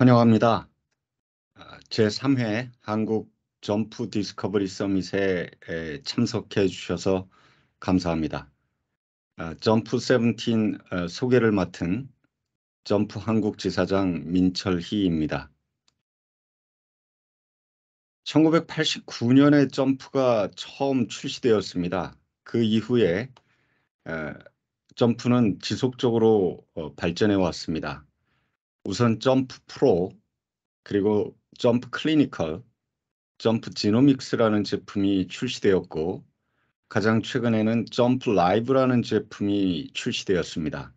환영합니다. 제3회 한국 점프 디스커버리 서밋에 참석해 주셔서 감사합니다. 점프 17 소개를 맡은 점프 한국 지사장 민철희입니다. 1989년에 점프가 처음 출시되었습니다. 그 이후에 점프는 지속적으로 발전해 왔습니다. 우선 점프 프로, 그리고 점프 클리니컬, 점프 지노믹스라는 제품이 출시되었고, 가장 최근에는 점프 라이브라는 제품이 출시되었습니다.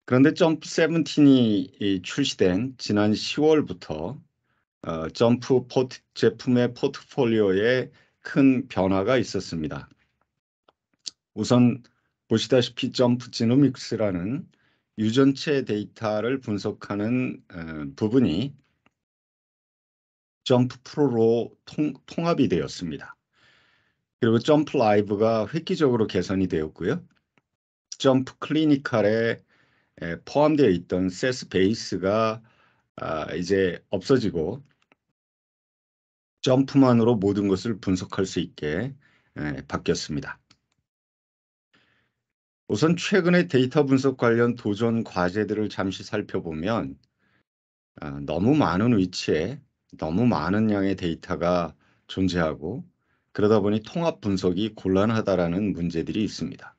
그런데 점프 17이 출시된 지난 10월부터 점프 제품의 포트폴리오에 큰 변화가 있었습니다. 우선 보시다시피 점프 지노믹스라는 유전체 데이터를 분석하는 부분이 점프 프로로 통합이 되었습니다. 그리고 점프 라이브가 획기적으로 개선이 되었고요. 점프 클리니컬에 포함되어 있던 세스 베이스가 이제 없어지고 점프만으로 모든 것을 분석할 수 있게 바뀌었습니다. 우선 최근의 데이터 분석 관련 도전 과제들을 잠시 살펴보면 너무 많은 위치에 너무 많은 양의 데이터가 존재하고 그러다 보니 통합 분석이 곤란하다라는 문제들이 있습니다.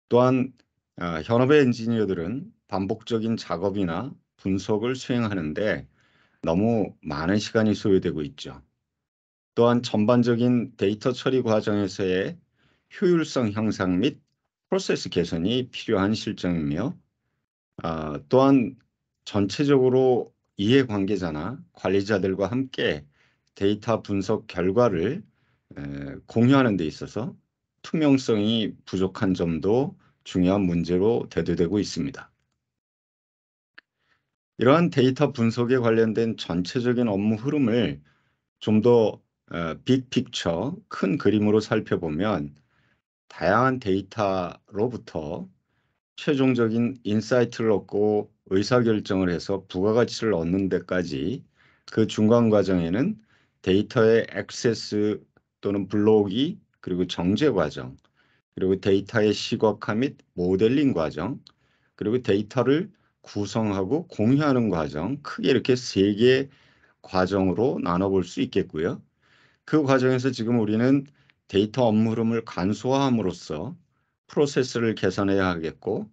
또한 현업의 엔지니어들은 반복적인 작업이나 분석을 수행하는데 너무 많은 시간이 소요되고 있죠. 또한 전반적인 데이터 처리 과정에서의 효율성 향상 및 프로세스 개선이 필요한 실정이며 또한 전체적으로 이해관계자나 관리자들과 함께 데이터 분석 결과를 공유하는 데 있어서 투명성이 부족한 점도 중요한 문제로 대두되고 있습니다. 이러한 데이터 분석에 관련된 전체적인 업무 흐름을 좀 더 빅픽처, 큰 그림으로 살펴보면 다양한 데이터로부터 최종적인 인사이트를 얻고 의사결정을 해서 부가가치를 얻는 데까지 그 중간 과정에는 데이터의 액세스 또는 블록이 그리고 정제 과정, 그리고 데이터의 시각화 및 모델링 과정, 그리고 데이터를 구성하고 공유하는 과정, 크게 이렇게 세 개의 과정으로 나눠볼 수 있겠고요. 그 과정에서 지금 우리는 데이터 업무 흐름을 간소화함으로써 프로세스를 개선해야 하겠고,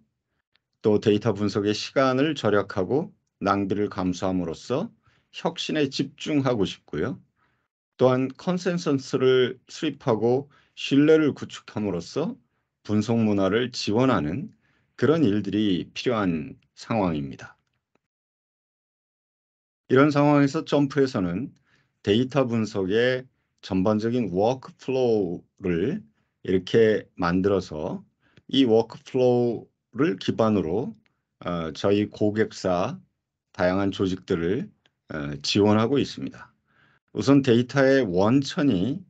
또 데이터 분석의 시간을 절약하고 낭비를 감소함으로써 혁신에 집중하고 싶고요. 또한 컨센서스를 수립하고 신뢰를 구축함으로써 분석 문화를 지원하는 그런 일들이 필요한 상황입니다. 이런 상황에서 점프에서는 데이터 분석의 전반적인 워크플로우를 이렇게 만들어서 이 워크플로우를 기반으로 저희 고객사 다양한 조직들을 지원하고 있습니다. 우선 데이터의 원천이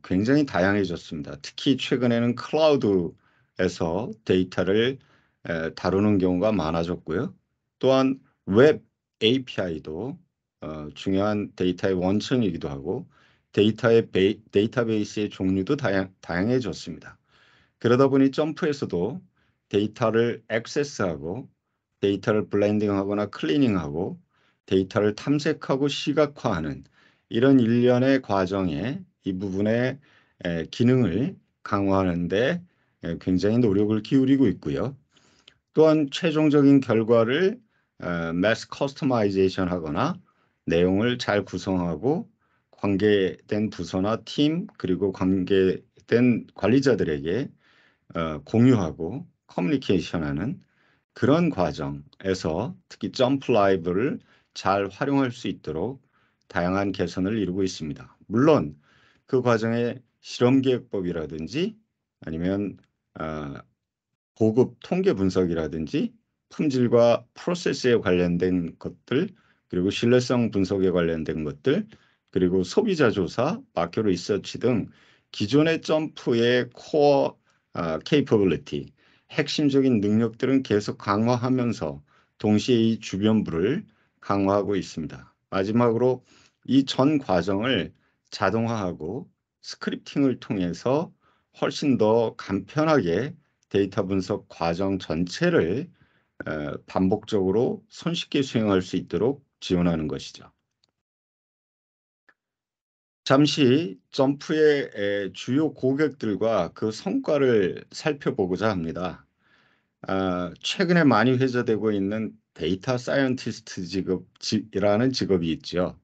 굉장히 다양해졌습니다. 특히 최근에는 클라우드에서 데이터를 다루는 경우가 많아졌고요. 또한 웹 API도 중요한 데이터의 원천이기도 하고 데이터의 데이터베이스의 종류도 다양해졌습니다. 그러다 보니 점프에서도 데이터를 액세스하고 데이터를 블렌딩하거나 클리닝하고 데이터를 탐색하고 시각화하는 이런 일련의 과정에 이 부분의 기능을 강화하는 데 굉장히 노력을 기울이고 있고요. 또한 최종적인 결과를 매스 커스터마이제이션 하거나 내용을 잘 구성하고 관계된 부서나 팀 그리고 관계된 관리자들에게 공유하고 커뮤니케이션하는 그런 과정에서 특히 점프 라이브를 잘 활용할 수 있도록 다양한 개선을 이루고 있습니다. 물론 그 과정에 실험계획법이라든지 아니면 고급 통계 분석이라든지 품질과 프로세스에 관련된 것들, 그리고 신뢰성 분석에 관련된 것들, 그리고 소비자 조사, 마켓 리서치 등 기존의 점프의 코어 capability, 핵심적인 능력들은 계속 강화하면서 동시에 이 주변부를 강화하고 있습니다. 마지막으로 이 전 과정을 자동화하고 스크립팅을 통해서 훨씬 더 간편하게 데이터 분석 과정 전체를 반복적으로 손쉽게 수행할 수 있도록 지원하는 것이죠. 잠시 점프의 주요 고객들과 그 성과를 살펴보고자 합니다. 최근에 많이 회자되고 있는 데이터 사이언티스트 직업이라는 직업이 있죠.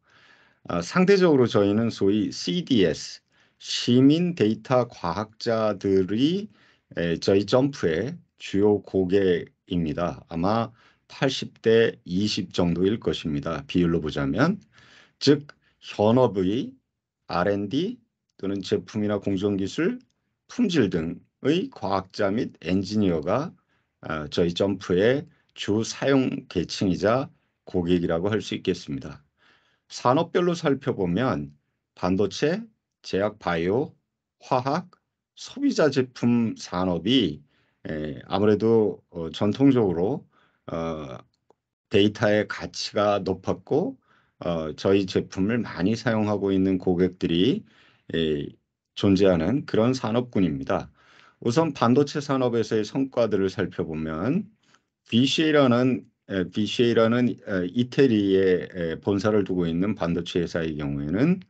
상대적으로 저희는 소위 CDS, 시민 데이터 과학자들이 저희 점프의 주요 고객입니다. 아마 80대 20 정도일 것입니다. 비율로 보자면. 즉, 현업의 R&D 또는 제품이나 공정기술, 품질 등의 과학자 및 엔지니어가 저희 점프의 주 사용 계층이자 고객이라고 할 수 있겠습니다. 산업별로 살펴보면 반도체, 제약 바이오, 화학, 소비자 제품 산업이 아무래도 전통적으로 어, 데이터의 가치가 높았고 저희 제품을 많이 사용하고 있는 고객들이 에, 존재하는 그런 산업군입니다. 우선 반도체 산업에서의 성과들을 살펴보면 BCA라는 이태리에 본사를 두고 있는 반도체 회사의 경우에는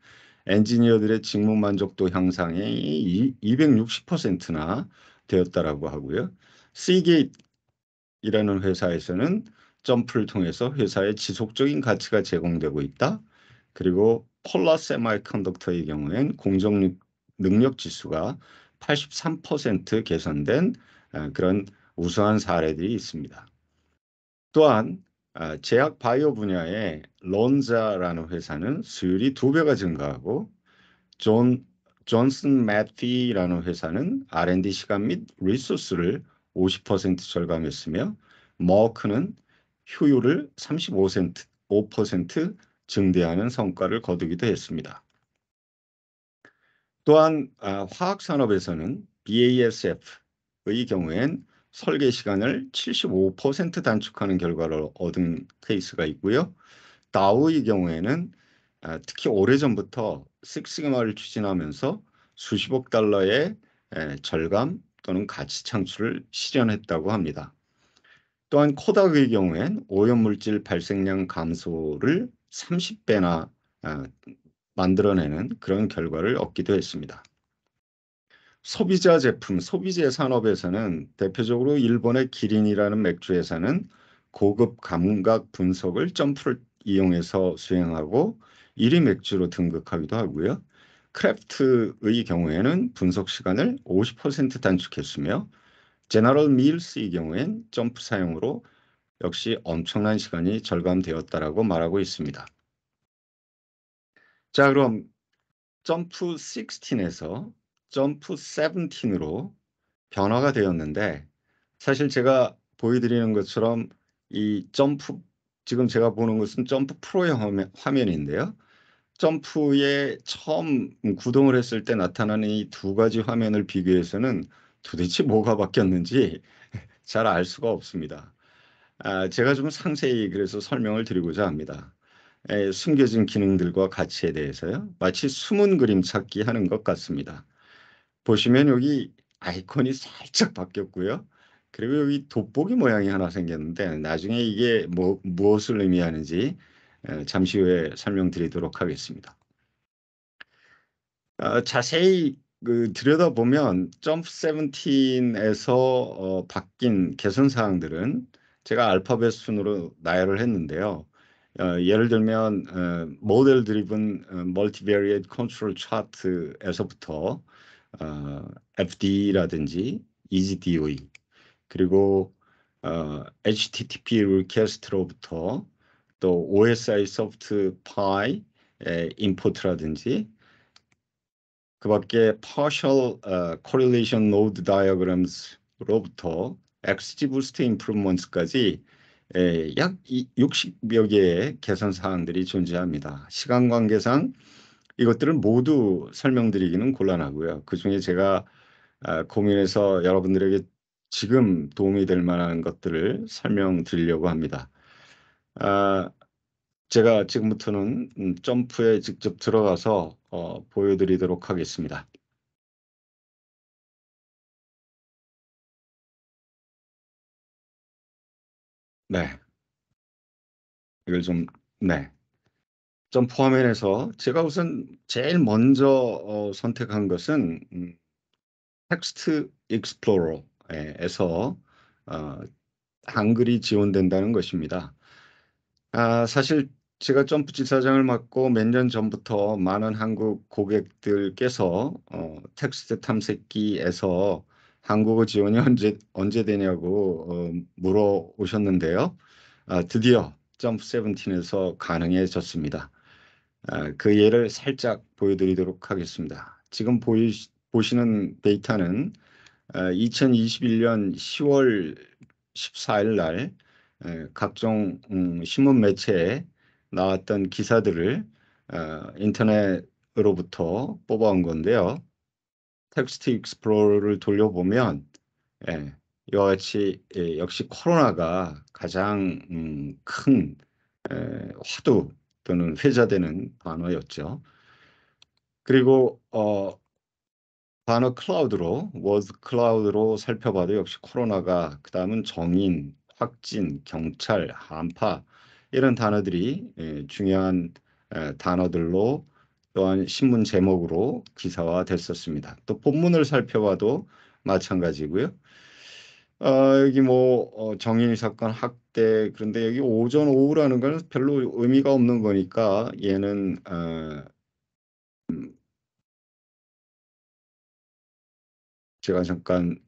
엔지니어들의 직무 만족도 향상이 260%나 되었다라고 하고요. Cgate이라는 회사에서는 점프를 통해서 회사에 지속적인 가치가 제공되고 있다. 그리고 폴라 세마이컨덕터의 경우엔 공정 능력 지수가 83% 개선된 그런 우수한 사례들이 있습니다. 또한 제약 바이오 분야의 론자라는 회사는 수율이 2배가 증가하고 존슨 매피라는 회사는 R&D 시간 및 리소스를 50% 절감했으며 머크는 효율을 35% 증대하는 성과를 거두기도 했습니다. 또한 화학 산업에서는 BASF의 경우엔 설계 시간을 75% 단축하는 결과를 얻은 케이스가 있고요. 다우의 경우에는 특히 오래전부터 식시그마를 추진하면서 수십억 달러의 절감 또는 가치 창출을 실현했다고 합니다. 또한 코닥의 경우엔 오염물질 발생량 감소를 30배나 만들어내는 그런 결과를 얻기도 했습니다. 소비자 제품, 소비재 산업에서는 대표적으로 일본의 기린이라는 맥주 회사는 고급 감각 분석을 점프를 이용해서 수행하고 1위 맥주로 등극하기도 하고요. 크래프트의 경우에는 분석 시간을 50% 단축했으며 제너럴 밀스의 경우엔 점프 사용으로 역시 엄청난 시간이 절감되었다라고 말하고 있습니다. 자, 그럼 점프 16에서 점프 17으로 변화가 되었는데 사실 제가 보여드리는 것처럼 이 점프 지금 제가 보는 것은 점프 프로의 화면인데요. 점프에 처음 구동을 했을 때 나타나는 이 두 가지 화면을 비교해서는 도대체 뭐가 바뀌었는지 잘 알 수가 없습니다. 제가 좀 상세히 그래서 설명을 드리고자 합니다. 숨겨진 기능들과 가치에 대해서요. 마치 숨은 그림 찾기 하는 것 같습니다. 보시면 여기 아이콘이 살짝 바뀌었고요. 그리고 여기 돋보기 모양이 하나 생겼는데 나중에 이게 무엇을 의미하는지 잠시 후에 설명드리도록 하겠습니다. 자세히 들여다보면 점프 17에서 바뀐 개선 사항들은 제가 알파벳 순으로 나열을 했는데요. 예를 들면 모델 드리븐 멀티베리에이트 컨트롤 차트에서부터 FD라든지 EasyDOE 그리고 HTTP 리퀘스트로부터 또 OSI 소프트 파이 임포트라든지 그 밖에 partial correlation node diagrams로부터 XGBoost improvements까지 약 60여 개의 개선 사항들이 존재합니다. 시간 관계상 이것들을 모두 설명드리기는 곤란하고요. 그중에 제가 고민해서 여러분들에게 지금 도움이 될 만한 것들을 설명드리려고 합니다. 아, 제가 지금부터는 점프에 직접 들어가서 보여드리도록 하겠습니다. 네, 이걸 좀, 네. 점프 화면에서 제가 우선 제일 먼저 선택한 것은 텍스트 익스플로러에서 어, 한글이 지원된다는 것입니다. 사실 제가 점프 지사장을 맡고 몇 년 전부터 많은 한국 고객들께서 텍스트 탐색기에서 한국어 지원이 언제 되냐고 물어오셨는데요. 드디어 점프 세븐틴에서 가능해졌습니다. 그 예를 살짝 보여드리도록 하겠습니다. 지금 보시는 데이터는 2021년 10월 14일 날 각종 신문 매체에 나왔던 기사들을 인터넷으로부터 뽑아온 건데요. 텍스트 익스플로러를 돌려보면 이와 같이 역시 코로나가 가장 큰 화두 또는 회자되는 단어였죠. 그리고 단어 클라우드로, 워드 클라우드로 살펴봐도 역시 코로나가, 그다음은 정인, 확진, 경찰, 한파 이런 단어들이 중요한 단어들로 또한 신문 제목으로 기사화됐었습니다. 또 본문을 살펴봐도 마찬가지고요. 여기 뭐 정인 사건 학대, 그런데 여기 오전 오후라는 건 별로 의미가 없는 거니까 얘는 제가 잠깐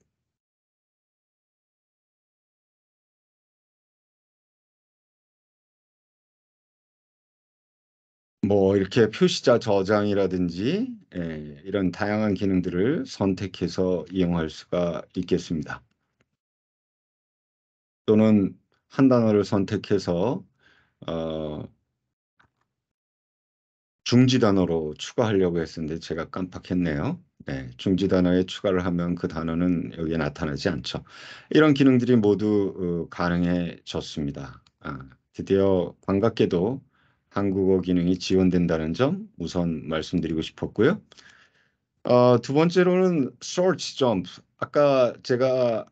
뭐 이렇게 표시자 저장이라든지 이런 다양한 기능들을 선택해서 이용할 수가 있겠습니다. 또는 한 단어를 선택해서 어, 중지 단어로 추가하려고 했었는데 제가 깜빡했네요. 네, 중지 단어에 추가를 하면 그 단어는 여기에 나타나지 않죠. 이런 기능들이 모두 가능해졌습니다. 드디어 반갑게도 한국어 기능이 지원된다는 점 우선 말씀드리고 싶었고요. 두 번째로는 search jump. 아까 제가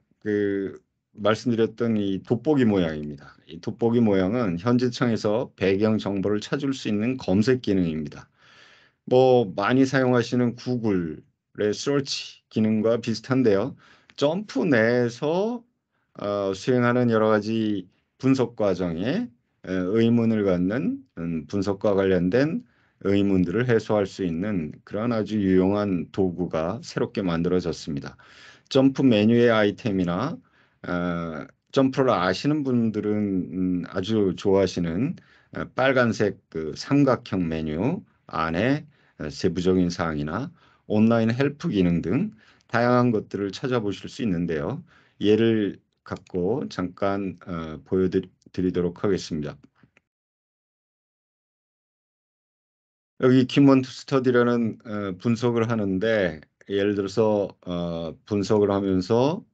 말씀드렸던 이 돋보기 모양입니다. 이 돋보기 모양은 현재 창에서 배경 정보를 찾을 수 있는 검색 기능입니다. 뭐 많이 사용하시는 구글의 search 기능과 비슷한데요. 점프 내에서 수행하는 여러 가지 분석 과정에 의문을 갖는 분석과 관련된 의문들을 해소할 수 있는 그런 아주 유용한 도구가 새롭게 만들어졌습니다. 점프 메뉴의 아이템이나 점프를 아시는 분들은 아주 좋아하시는 빨간색 그 삼각형 메뉴 안에 세부적인 사항이나 온라인 헬프 기능 등 다양한 것들을 찾아보실 수 있는데요. 예를 갖고 잠깐 보여드리도록 하겠습니다. 여기 키먼트 스터디라는 분석을 하는데 예를 들어서 분석을 하면서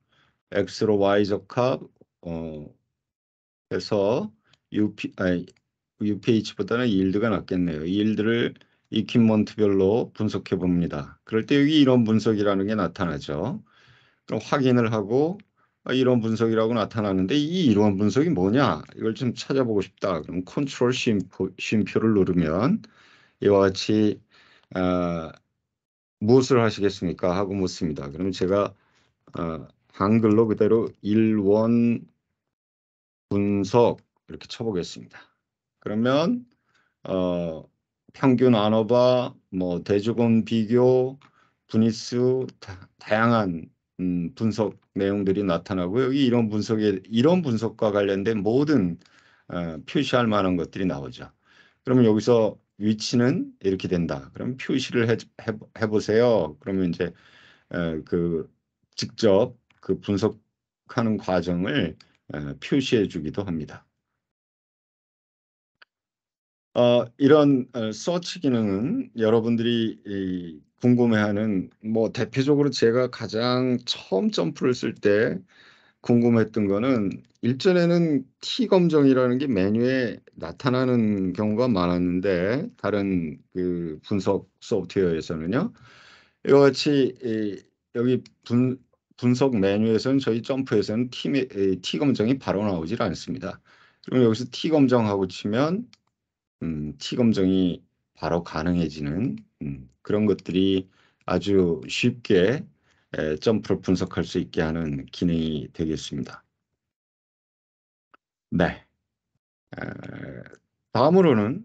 X로 Y 적합 해서 UPH보다는 yield가 낫겠네요. yield를 이퀴먼트별로 분석해 봅니다. 그럴 때 여기 이런 분석이라는 게 나타나죠. 그럼 확인을 하고 이런 분석이라고 나타나는데 이 이론 분석이 뭐냐? 이걸 좀 찾아보고 싶다. 그럼 컨트롤 쉼표를 누르면 이와 같이 아, 무엇을 하시겠습니까? 하고 묻습니다. 그러면 제가 한글로 그대로 일원 분석 이렇게 쳐보겠습니다. 그러면 어, 평균 안오바, 뭐 대조건 비교, 분위수 다양한 분석 내용들이 나타나고 여기 이런 분석과 관련된 모든 표시할 만한 것들이 나오죠. 그러면 여기서 위치는 이렇게 된다. 그럼 표시를 해보세요. 그러면 이제 그 직접 그 분석하는 과정을 표시해 주기도 합니다. 이런 서치 기능은 여러분들이 궁금해하는 뭐 대표적으로 제가 가장 처음 점프를 쓸 때 궁금했던 거는 일전에는 T 검정이라는 게 메뉴에 나타나는 경우가 많았는데 다른 그 분석 소프트웨어에서는요. 이와 같이 여기 분석 메뉴에서는 저희 점프에서는 T 검정이 바로 나오질 않습니다. 그럼 여기서 T 검정하고 치면 T 검정이 바로 가능해지는 그런 것들이 아주 쉽게 점프를 분석할 수 있게 하는 기능이 되겠습니다. 네. 다음으로는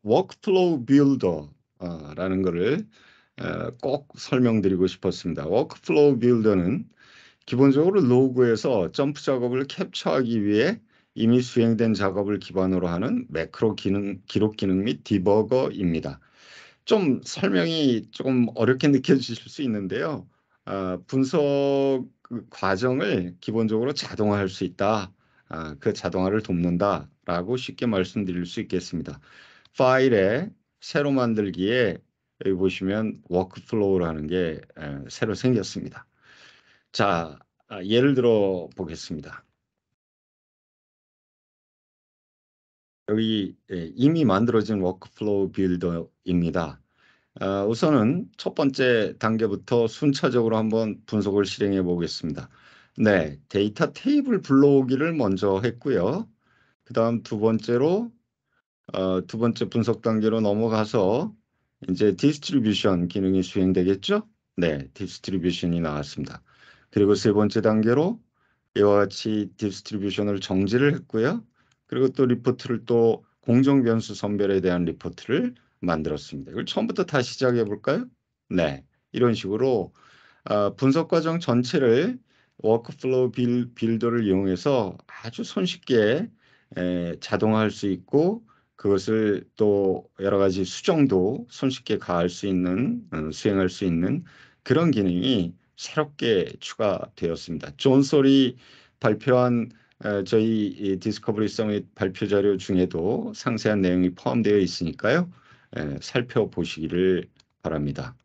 워크플로우 빌더라는 것을 꼭 설명드리고 싶었습니다. 워크플로우 빌더는 기본적으로 로그에서 점프 작업을 캡처하기 위해 이미 수행된 작업을 기반으로 하는 매크로 기록 기능 및 디버거입니다. 좀 설명이 조금 어렵게 느껴지실 수 있는데요. 분석 그 과정을 기본적으로 자동화할 수 있다. 그 자동화를 돕는다라고 쉽게 말씀드릴 수 있겠습니다. 파일에 새로 만들기에 여기 보시면 워크플로우라는 게 새로 생겼습니다. 자, 예를 들어 보겠습니다. 여기 이미 만들어진 워크플로우 빌더입니다. 우선은 첫 번째 단계부터 순차적으로 한번 분석을 실행해 보겠습니다. 네, 데이터 테이블 불러오기를 먼저 했고요. 그 다음 두 번째 분석 단계로 넘어가서 이제 디스트리뷰션 기능이 수행되겠죠? 네, 디스트리뷰션이 나왔습니다. 그리고 세 번째 단계로 이와 같이 디스트리뷰션을 정지를 했고요. 그리고 또 리포트를 또 공정 변수 선별에 대한 리포트를 만들었습니다. 이걸 처음부터 다시 시작해 볼까요? 네, 이런 식으로 분석 과정 전체를 워크플로우 빌더를 이용해서 아주 손쉽게 자동화할 수 있고 그것을 또 여러 가지 수정도 손쉽게 가할 수 있는 수행할 수 있는 그런 기능이 새롭게 추가되었습니다. 존 솔이 발표한 저희 이 디스커버리 서밋 발표 자료 중에도 상세한 내용이 포함되어 있으니까요. 살펴보시기를 바랍니다.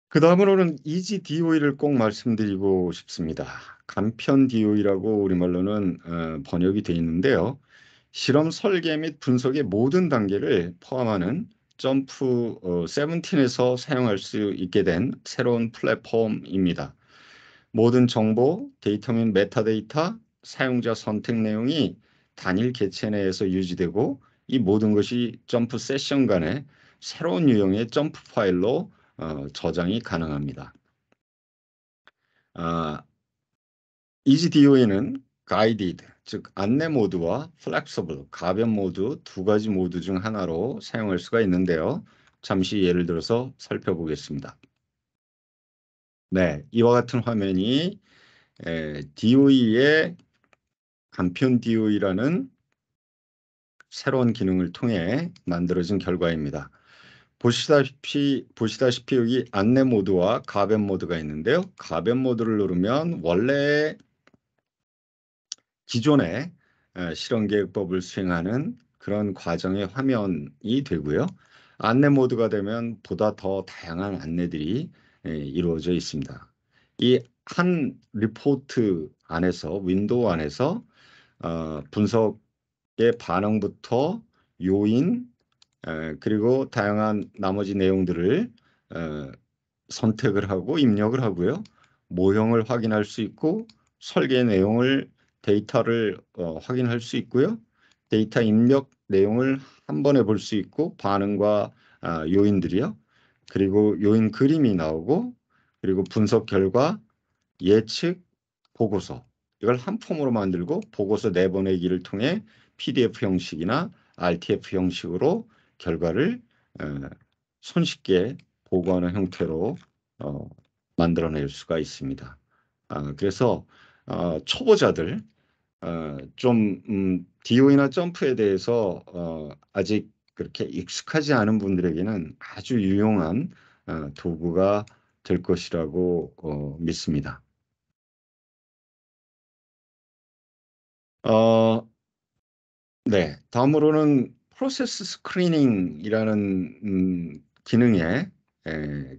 그 다음으로는 이지 DOE를 꼭 말씀드리고 싶습니다. 간편 DOE라고 우리말로는 번역이 되어 있는데요. 실험 설계 및 분석의 모든 단계를 포함하는 점프 17에서 사용할 수 있게 된 새로운 플랫폼입니다. 모든 정보, 데이터 및 메타데이터, 사용자 선택 내용이 단일 객체 내에서 유지되고 이 모든 것이 점프 세션 간에 새로운 유형의 점프 파일로 저장이 가능합니다. EasyDOE는 Guided, 즉 안내 모드와 Flexible, 가변 모드 두 가지 모드 중 하나로 사용할 수가 있는데요. 잠시 예를 들어서 살펴보겠습니다. 네, 이와 같은 화면이 DOE의 간편 DOE라는 새로운 기능을 통해 만들어진 결과입니다. 보시다시피 여기 안내 모드와 가변 모드가 있는데요. 가변 모드를 누르면 원래 기존의 실험 계획법을 수행하는 그런 과정의 화면이 되고요. 안내 모드가 되면 보다 더 다양한 안내들이 이루어져 있습니다. 이 한 리포트 안에서 윈도우 안에서 분석의 반응부터 요인 그리고 다양한 나머지 내용들을 어, 선택을 하고 입력을 하고요. 모형을 확인할 수 있고 설계 내용을 데이터를 확인할 수 있고요. 데이터 입력 내용을 한 번에 볼 수 있고 반응과 요인들이요. 그리고 요인 그림이 나오고 그리고 분석 결과 예측 보고서 이걸 한 폼으로 만들고 보고서 내보내기를 통해 PDF 형식이나 RTF 형식으로 결과를 어, 손쉽게 보고하는 형태로 어, 만들어낼 수가 있습니다. 그래서 초보자들 좀 DOE나 점프에 대해서 아직 그렇게 익숙하지 않은 분들에게는 아주 유용한 도구가 될 것이라고 믿습니다. 어, 네. 다음으로는 프로세스 스크리닝이라는 기능의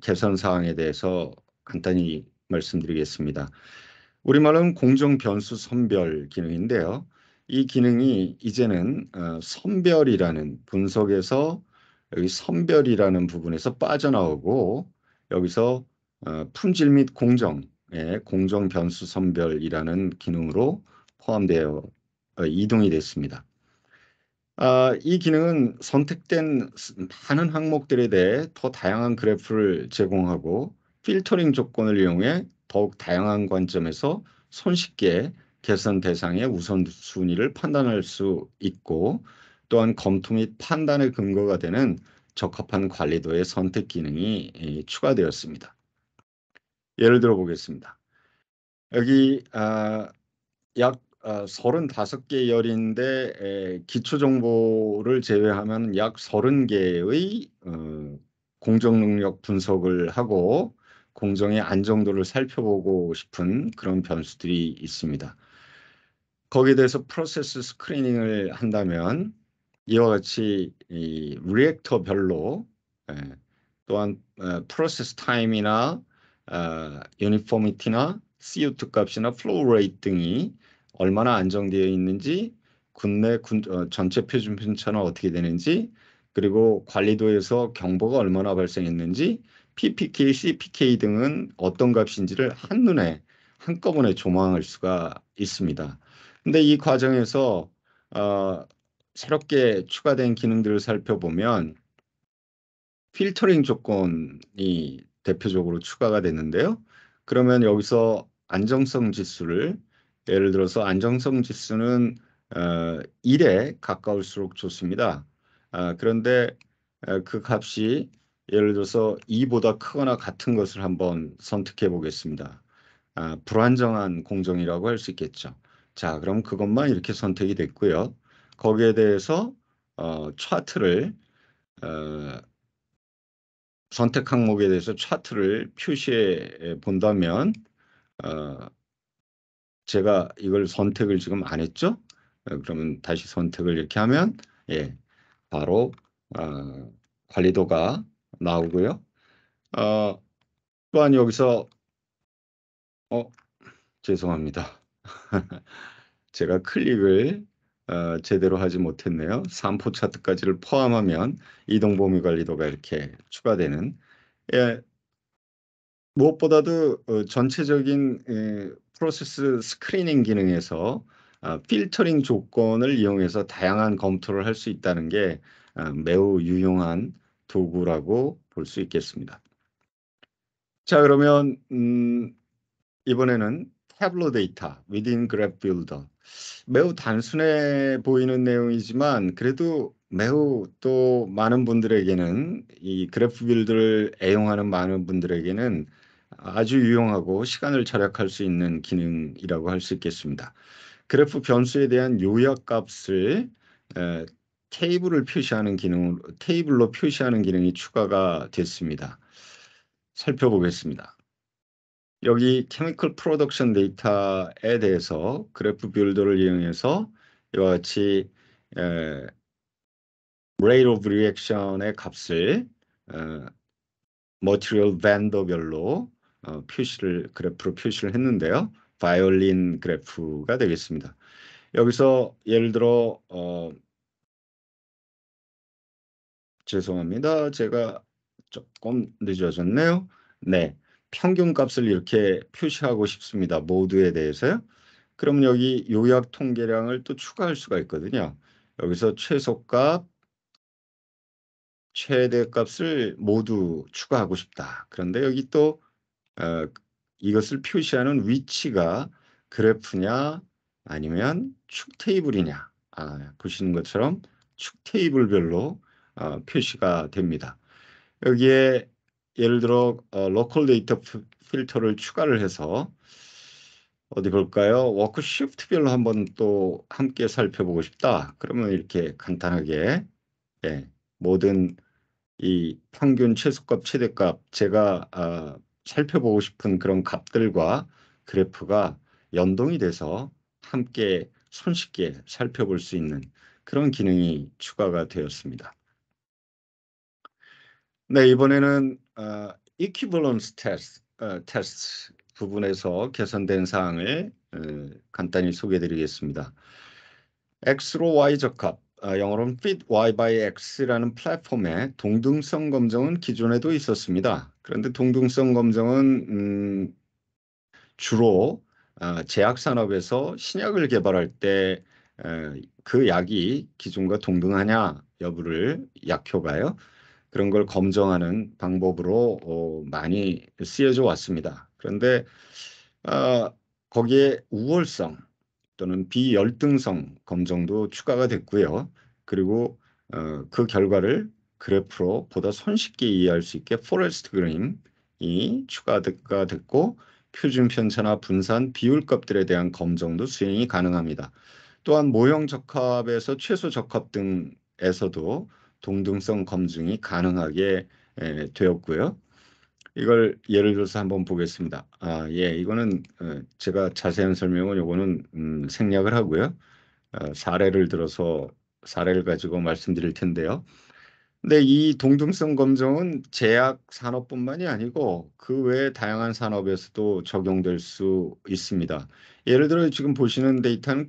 개선 사항에 대해서 간단히 말씀드리겠습니다. 우리말은 공정 변수 선별 기능인데요. 이 기능이 이제는 선별이라는 분석에서 여기 선별이라는 부분에서 빠져나오고 여기서 품질 및 공정의 공정 변수 선별이라는 기능으로 포함되어 이동이 됐습니다. 이 기능은 선택된 많은 항목들에 대해 더 다양한 그래프를 제공하고 필터링 조건을 이용해 더욱 다양한 관점에서 손쉽게 개선 대상의 우선순위를 판단할 수 있고 또한 검토 및 판단의 근거가 되는 적합한 관리도의 선택 기능이 추가되었습니다. 예를 들어 보겠습니다. 여기 약 35개 열인데 기초 정보를 제외하면 약 30개의 공정 능력 분석을 하고 공정의 안정도를 살펴보고 싶은 그런 변수들이 있습니다. 거기에 대해서 프로세스 스크리닝을 한다면 이와 같이 이 리액터별로 또한 프로세스 타임이나 유니포미티나 CO2 값이나 플로우 레이트 등이 얼마나 안정되어 있는지 국내 전체 표준 편차는 어떻게 되는지 그리고 관리도에서 경보가 얼마나 발생했는지 PPK, CPK 등은 어떤 값인지를 한눈에 한꺼번에 조망할 수가 있습니다. 근데 이 과정에서 새롭게 추가된 기능들을 살펴보면 필터링 조건이 대표적으로 추가가 됐는데요. 그러면 여기서 안정성 지수를 예를 들어서 안정성 지수는 1에 가까울수록 좋습니다. 그런데 그 값이 예를 들어서 2보다 크거나 같은 것을 한번 선택해 보겠습니다. 불안정한 공정이라고 할 수 있겠죠. 자, 그럼 그것만 이렇게 선택이 됐고요. 거기에 대해서 차트를 선택 항목에 대해서 차트를 표시해 본다면 제가 이걸 선택을 지금 안 했죠? 그러면 다시 선택을 이렇게 하면 바로 관리도가 나오고요. 또한 여기서 죄송합니다. 제가 클릭을 제대로 하지 못했네요. 3포 차트까지를 포함하면 이동 범위 관리도가 이렇게 추가되는 무엇보다도 전체적인 프로세스 스크리닝 기능에서 필터링 조건을 이용해서 다양한 검토를 할 수 있다는 게 매우 유용한 도구라고 볼 수 있겠습니다. 자, 그러면 이번에는 태블로 데이터, within graph builder. 매우 단순해 보이는 내용이지만 그래도 매우 또 많은 분들에게는 이 그래프 빌드를 애용하는 많은 분들에게는 아주 유용하고 시간을 절약할 수 있는 기능이라고 할 수 있겠습니다. 그래프 변수에 대한 요약 값을 테이블로 표시하는 기능이 추가가 됐습니다. 살펴보겠습니다. 여기 케미컬 프로덕션 데이터에 대해서 그래프 빌더를 이용해서 이와 같이 rate of reaction의 값을 material vendor별로 그래프로 표시를 했는데요. 바이올린 그래프가 되겠습니다. 여기서 예를 들어 죄송합니다. 제가 조금 늦어졌네요. 네, 평균 값을 이렇게 표시하고 싶습니다. 모두에 대해서요. 그럼 여기 요약 통계량을 또 추가할 수가 있거든요. 여기서 최소값, 최대값을 모두 추가하고 싶다. 그런데 여기 또 이것을 표시하는 위치가 그래프냐 아니면 축 테이블이냐. 보시는 것처럼 축 테이블별로 표시가 됩니다. 여기에 예를 들어 로컬 데이터 필터를 추가를 해서 어디 볼까요? 워크 쉬프트별로 한번 또 함께 살펴보고 싶다. 그러면 이렇게 간단하게 모든 이 평균 최소값, 최대값 제가 살펴보고 싶은 그런 값들과 그래프가 연동이 돼서 함께 손쉽게 살펴볼 수 있는 그런 기능이 추가가 되었습니다. 네, 이번에는 equivalence test 부분에서 개선된 사항을 간단히 소개해 드리겠습니다. X로 Y 적합, 영어로는 Fit Y by X라는 플랫폼의 동등성 검정은 기존에도 있었습니다. 그런데 동등성 검정은 주로 제약 산업에서 신약을 개발할 때 그 약이 기존과 동등하냐 여부를 약효가요. 그런 걸 검증하는 방법으로 많이 쓰여져 왔습니다. 그런데 아, 거기에 우월성 또는 비열등성 검정도 추가가 됐고요. 그리고 그 결과를 그래프로 보다 손쉽게 이해할 수 있게 포레스트 그림이 추가가 됐고 표준 편차나 분산 비율값들에 대한 검정도 수행이 가능합니다. 또한 모형 적합에서 최소 적합 등에서도 동등성 검증이 가능하게 되었고요. 이걸 예를 들어서 한번 보겠습니다. 예, 이거는 제가 자세한 설명은 요거는 생략을 하고요. 사례를 들어서 사례를 가지고 말씀드릴 텐데요. 근데 이 동등성 검정은 제약 산업뿐만이 아니고 그 외에 다양한 산업에서도 적용될 수 있습니다. 예를 들어 지금 보시는 데이터는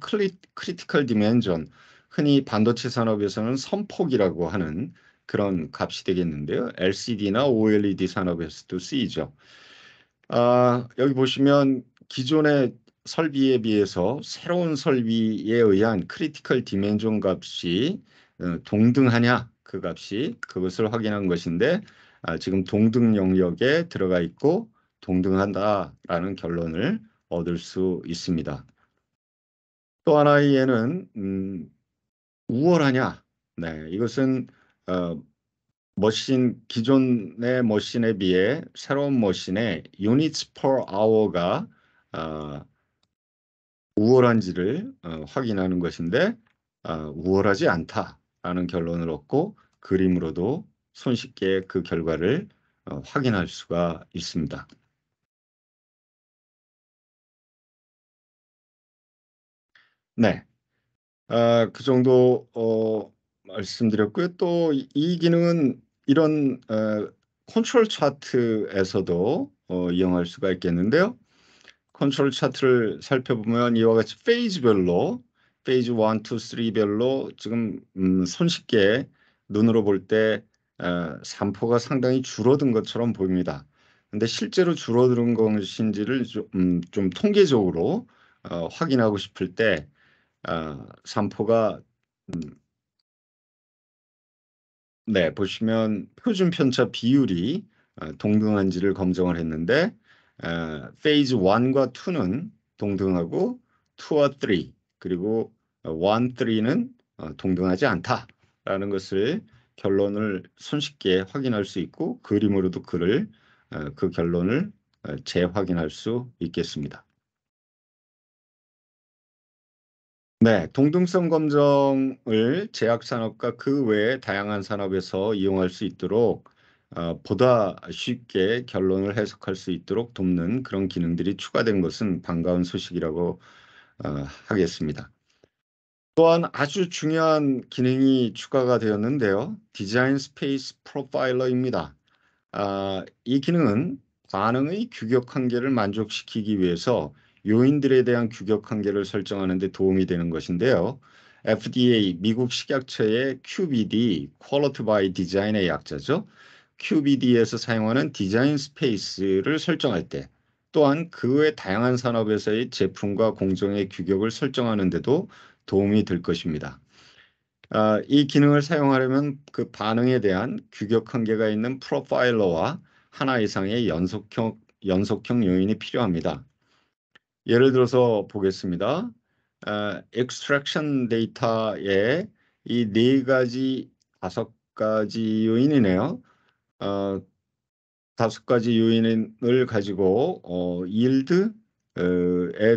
크리티컬 디멘전, 흔히 반도체 산업에서는 선폭이라고 하는 그런 값이 되겠는데요. LCD나 OLED 산업에서도 쓰이죠. 여기 보시면 기존의 설비에 비해서 새로운 설비에 의한 크리티컬 디멘전 값이 동등하냐 그 값이 그것을 확인한 것인데 지금 동등 영역에 들어가 있고 동등한다라는 결론을 얻을 수 있습니다. 또 하나의 예는 우월하냐. 네, 이것은 어, 기존의 머신에 비해 새로운 머신의 units per hour가 우월한지를 확인하는 것인데 우월하지 않다라는 결론을 얻고 그림으로도 손쉽게 그 결과를 확인할 수가 있습니다. 네, 그 정도 말씀드렸고요. 또 이 기능은 이런 컨트롤 차트에서도 이용할 수가 있겠는데요. 컨트롤 차트를 살펴보면 이와 같이 페이지별로 페이지 1, 2, 3별로 지금 손쉽게 눈으로 볼 때 산포가 상당히 줄어든 것처럼 보입니다. 근데 실제로 줄어든 것인지를 좀 통계적으로 확인하고 싶을 때 산포가 네, 보시면 표준 편차 비율이 동등한지를 검증을 했는데 페이즈 1과 2는 동등하고 2와 3 그리고 1, 3는 동등하지 않다라는 것을 결론을 손쉽게 확인할 수 있고 그림으로도 그 결론을 재확인할 수 있겠습니다. 네, 동등성 검정을 제약 산업과 그 외의 다양한 산업에서 이용할 수 있도록 보다 쉽게 결론을 해석할 수 있도록 돕는 그런 기능들이 추가된 것은 반가운 소식이라고 하겠습니다. 또한 아주 중요한 기능이 추가가 되었는데요. 디자인 스페이스 프로파일러입니다. 이 기능은 반응의 규격 한계를 만족시키기 위해서 요인들에 대한 규격 한계를 설정하는 데 도움이 되는 것인데요. FDA, 미국 식약처의 QBD, Quality by Design의 약자죠. QBD에서 사용하는 디자인 스페이스를 설정할 때 또한 그 외 다양한 산업에서의 제품과 공정의 규격을 설정하는 데도 도움이 될 것입니다. 이 기능을 사용하려면 그 반응에 대한 규격 한계가 있는 프로파일러와 하나 이상의 연속형 요인이 필요합니다. 예를 들어서 보겠습니다. extraction 데이터에 이 네 가지, 다섯 가지 요인이네요. 어, 다섯 가지 요인을 가지고 yield에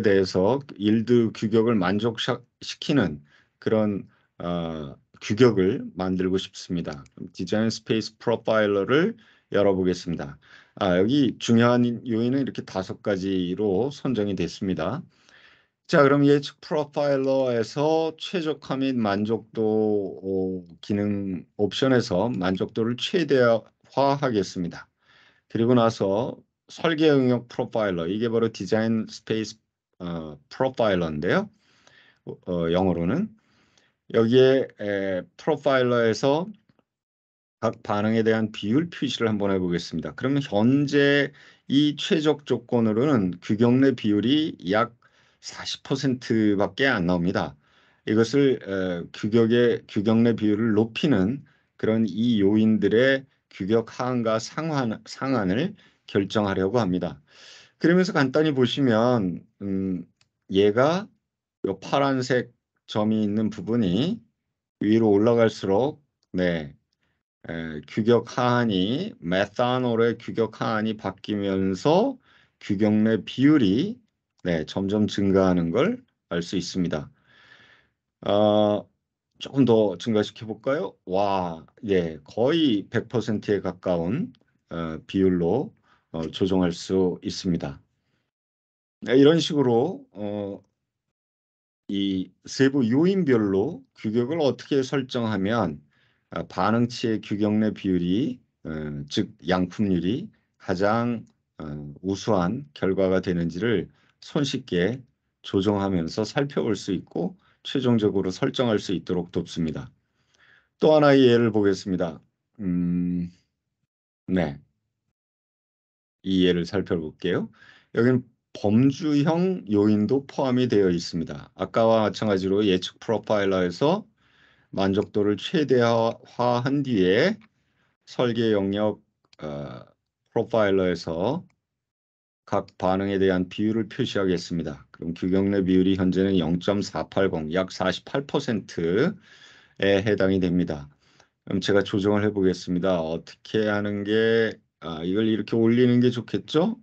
대해서 yield 규격을 만족시키는 그런 규격을 만들고 싶습니다. 디자인 스페이스 프로파일러를 열어보겠습니다. 여기 중요한 요인은 이렇게 다섯 가지로 선정이 됐습니다. 자, 그럼 예측 프로파일러에서 최적화 및 만족도 기능 옵션에서 만족도를 최대화하겠습니다. 그리고 나서 설계 영역 프로파일러, 이게 바로 디자인 스페이스 프로파일러인데요. 영어로는 여기에 프로파일러에서 각 반응에 대한 비율 표시를 한번 해보겠습니다. 그러면 현재 이 최적 조건으로는 규격 내 비율이 약 40%밖에 안 나옵니다. 이것을 규격 내 비율을 높이는 그런 이 요인들의 규격 하한과 상한을 결정하려고 합니다. 그러면서 간단히 보시면 얘가 요 파란색 점이 있는 부분이 위로 올라갈수록 네, 규격 하한이 메탄올의 규격 하한이 바뀌면서 규격 내 비율이 네, 점점 증가하는 걸 알 수 있습니다. 조금 더 증가시켜 볼까요? 와, 예, 거의 100%에 가까운 비율로 조정할 수 있습니다. 네, 이런 식으로 이 세부 요인별로 규격을 어떻게 설정하면 반응치의 규격 내 비율이 즉 양품률이 가장 우수한 결과가 되는지를 손쉽게 조정하면서 살펴볼 수 있고 최종적으로 설정할 수 있도록 돕습니다. 또 하나의 예를 보겠습니다. 네, 이 예를 살펴볼게요. 여기는 범주형 요인도 포함이 되어 있습니다. 아까와 마찬가지로 예측 프로파일러에서 만족도를 최대화한 뒤에 설계 영역 프로파일러에서 각 반응에 대한 비율을 표시하겠습니다. 그럼 규격 내 비율이 현재는 0.480, 약 48%에 해당이 됩니다. 그럼 제가 조정을 해보겠습니다. 어떻게 하는 게, 이걸 이렇게 올리는 게 좋겠죠?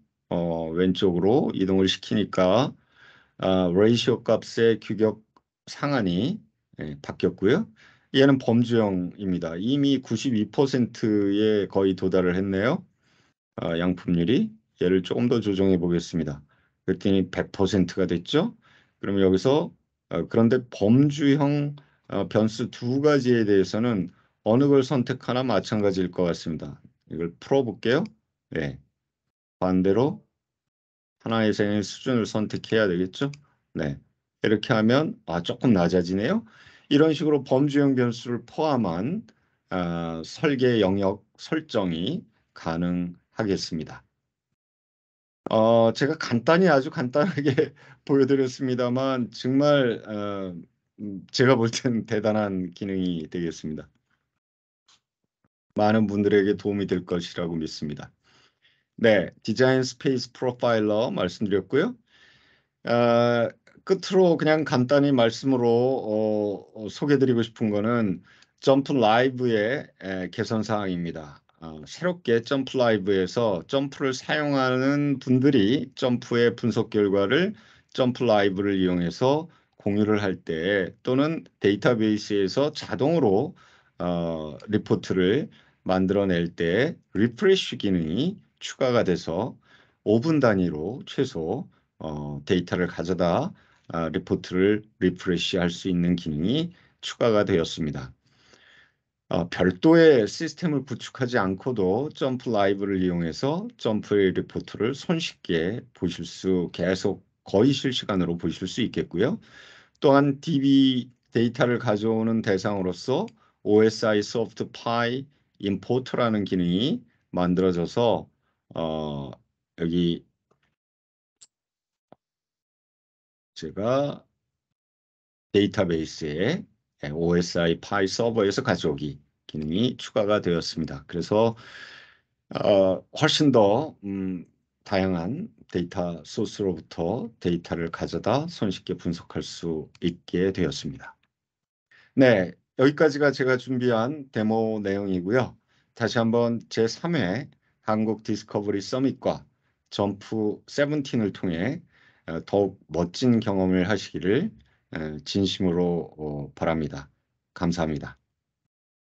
왼쪽으로 이동을 시키니까 레이시오 값의 규격 상한이 바뀌었고요. 얘는 범주형입니다. 이미 92%에 거의 도달을 했네요. 양품률이. 얘를 조금 더 조정해 보겠습니다. 그랬더니 100%가 됐죠. 그러면 여기서 그런데 범주형 변수 두 가지에 대해서는 어느 걸 선택하나 마찬가지일 것 같습니다. 이걸 풀어볼게요. 네. 반대로 하나의 생의 수준을 선택해야 되겠죠? 네. 이렇게 하면 조금 낮아지네요. 이런 식으로 범주형 변수를 포함한 설계 영역 설정이 가능하겠습니다. 제가 아주 간단하게 보여드렸습니다만 정말 제가 볼 땐 대단한 기능이 되겠습니다. 많은 분들에게 도움이 될 것이라고 믿습니다. 네, 디자인 스페이스 프로파일러 말씀드렸고요. 아, 끝으로 그냥 간단히 말씀으로 소개드리고 싶은 거는 점프 라이브의 개선 사항입니다. 새롭게 점프 라이브에서 점프를 사용하는 분들이 점프의 분석 결과를 점프 라이브를 이용해서 공유를 할 때 또는 데이터베이스에서 자동으로 리포트를 만들어낼 때 리프레쉬 기능이 추가가 돼서 5분 단위로 최소 데이터를 가져다 리포트를 리프레시 할 수 있는 기능이 추가가 되었습니다. 별도의 시스템을 구축하지 않고도 점프 라이브를 이용해서 점프의 리포트를 손쉽게 계속 거의 실시간으로 보실 수 있겠고요. 또한 DB 데이터를 가져오는 대상으로서 OSI 소프트 파이 임포터라는 기능이 만들어져서 여기 제가 데이터베이스에 OSI 파이 서버에서 가져오기 기능이 추가가 되었습니다. 그래서 훨씬 더 다양한 데이터 소스로부터 데이터를 가져다 손쉽게 분석할 수 있게 되었습니다. 네, 여기까지가 제가 준비한 데모 내용이고요. 다시 한번 제3회 한국 디스커버리 서밋과 점프 17을 통해 더욱 멋진 경험을 하시기를 진심으로 바랍니다. 감사합니다.